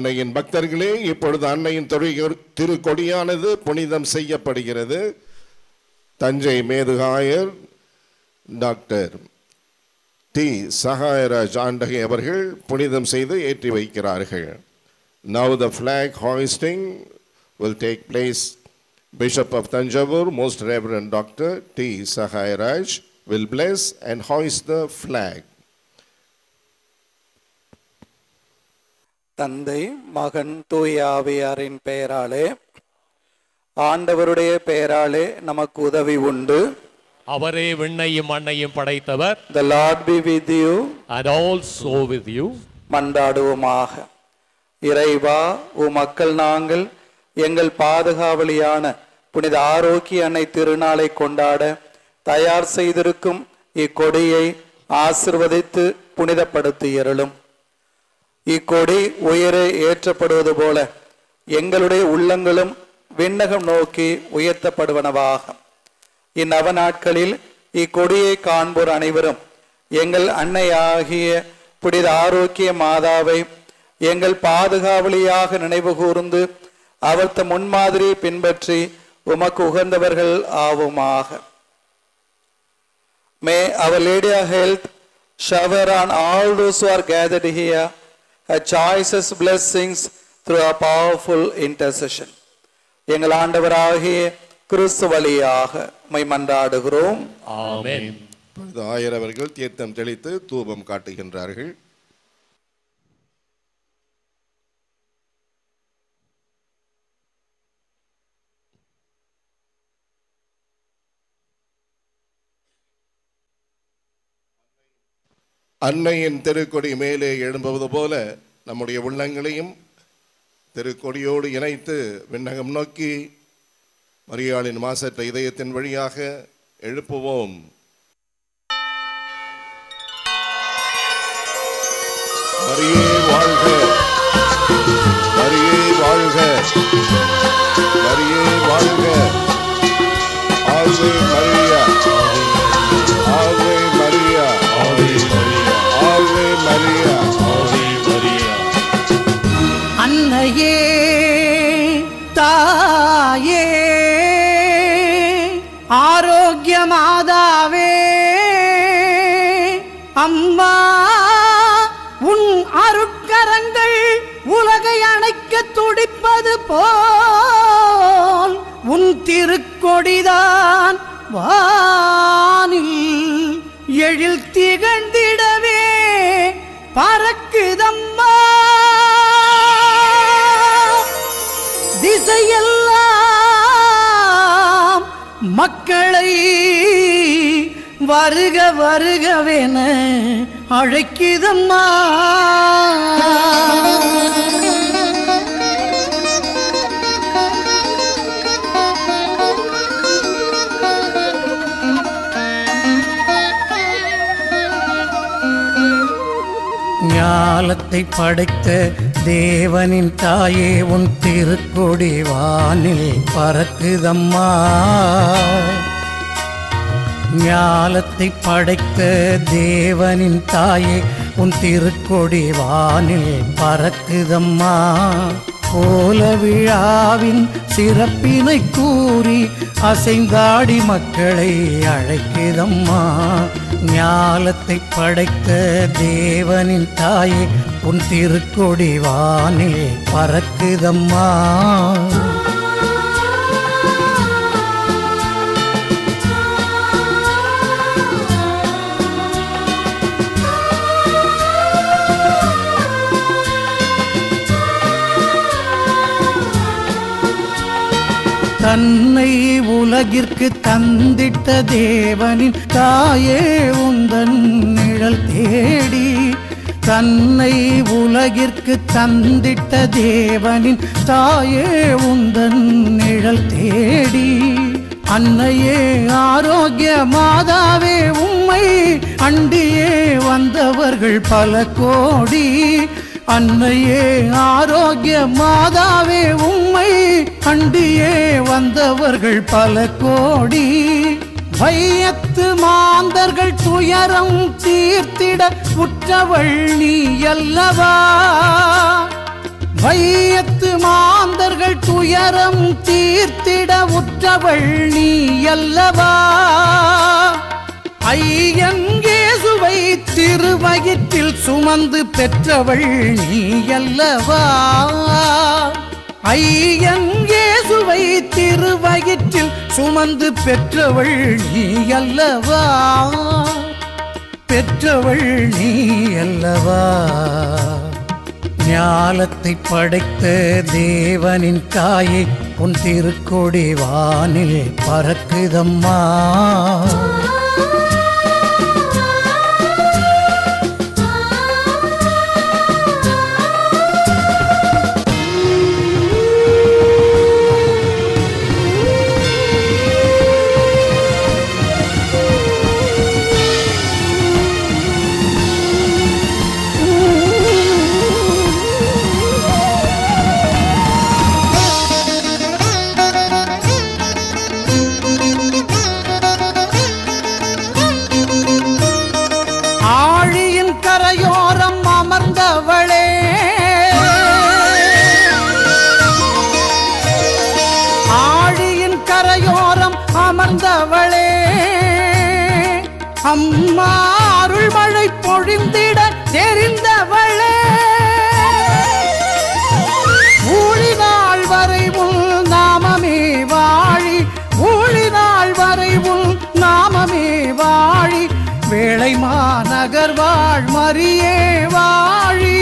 அன்னையின் பக்தர்களே, இப்பொழுது அன்னையின் திருக்கொடியானது புனிதம் செய்யப்படுகிறது. தஞ்சை மேதுகாயர் டாக்டர் டி சகாயராஜ் ஆண்டகை அவர்கள் புனிதம் செய்து ஏற்றி வைக்கிறார்கள். Now the flag hoisting will take place. Bishop of Tanjavur, Most Reverend Dr. T. Sahayaraj will bless and hoist the flag. தந்தை மகன் தூய ஆவியாரின் பெயராலே ஆண்டவருடைய பெயராலே நமக்கு உதவி உண்டு. அவரே விண்ணையும் மண்ணையும் படைத்தவர். The Lord be with you and also with you. மன்றாடுவோமாக. இறைவா, உமக்கள் நாங்கள் எங்கள் பாதுகாவலியான புனித ஆரோக்கிய அன்னை திருநாளை கொண்டாட தயார் செய்திருக்கும் இக்கொடியை ஆசிர்வதித்து புனிதப்படுத்தி அருளும். இக்கொடி உயரே ஏற்றப்படுவது போல எங்களுடைய உள்ளங்களும் விண்ணகம் நோக்கி உயர்த்தப்படுவனவாக. இந்நவ நாட்களில் இக்கொடியை காண்போர் அனைவரும் எங்கள் அன்னையாகிய புனித ஆரோக்கிய மாதாவை எங்கள் பாதுகாவலியாக நினைவு கூர்ந்து அவர்த்த முன்மாதிரியை பின்பற்றி உமக்கு உகந்தவர்கள் ஆவோமாக. May Our Lady of Health shower on all those who are gathered here her choicest blessings through a powerful intercession. எங்கள் ஆண்டவராகிய கிறிஸ்து வழியாக உம்மை மன்றாடுகிறோம். ஆமென். ஆயர் அவர்கள் தீர்த்தம் தெளித்து தூபம் காட்டுகின்றார்கள். அன்னையின் திருக்கொடி மேலே எழும்புவது போல நம்முடைய உள்ளங்களையும் திருக்கொடியோடு இணைத்து விண்ணகம் நோக்கி மரியாளின் மாசற்ற இதயத்தின் வழியாக எழுப்புவோம். மரியே வாழ்க, மரியே வாழ்க, மரியே வாழ்க. ஆவே மரியா, ஆவே மரியா, ஆவே மரியா, ஆவே மரியா. அன்னையே தாயே ஆரோக்கிய மாதாவே அம்மா, உன் அருட்கரங்கள் உலகை அணைக்க துடிப்பது போல் உன் திருக்கொடிதான் வானில் எழில் திகழ்ந்திடவே பறக்குதம்மா. திசையெல்லாம் மக்களை வருக வருகவென அழைக்குதம்மா. ஞாலத்தை படைத்த தேவனின் தாயே, உன் திருக்கொடி வானில் பறக்குதம்மா. ஞாலத்தை படைத்த தேவனின் தாயே, உன் திருக்கொடி வானில் பறக்குதம்மா. கோல விழாவின் சிறப்பினை கூறி அசைந்தாடி மக்களை அழைக்குதம்மா. ஞாலத்தை படைத்த தேவனின் தாயே, உன் திருக்கொடி வானில் பறக்குதம்மா. தன்னை உலகிற்கு தந்திட்ட தேவனின் தாயே, உந்தன் நிழல் தேடி. தன்னை உலகிற்கு தந்திட்ட தேவனின் தாயே, உந்தன் நிழல் தேடி. அன்னையே ஆரோக்கிய மாதாவே, உம்மை அண்டியே வந்தவர்கள் பல கோடி. அன்னையே ஆரோக்கிய மாதாவே, உம்மை அண்டியே வந்தவர்கள் பல கோடி. வையத்து மாந்தர்கள் துயரம் தீர்த்திட உற்றவள் நீ அல்லவா. வையத்து மாந்தர்கள் துயரம் தீர்த்திட உற்றவள் நீ அல்லவா. ஐயன் இயேசுவை திருவயிற்றில் சுமந்து பெற்றவள் நீ அல்லவா. ஐயன் இயேசுவை திருவயிற்றில் சுமந்து பெற்றவள் நீ அல்லவா. பெற்றவள் நீ அல்லவா. ஞாலத்தை படைத்த தேவனின் தாயே உன் திருக்கொடி வானில் பறக்குதம்மா. கரையோரம் அமர்ந்தவளே, ஆழியின் கரையோரம் அமர்ந்தவளே, அம்மா அருள் மழை பொழிந்திட தெரிந்தவளே. ஊழினாள் வரை உள் நாமமே வாழி, ஊழினாள் வரை உள் நாமமே வாழி. வேளை மாநகர் வாழ் மரியே வாழி.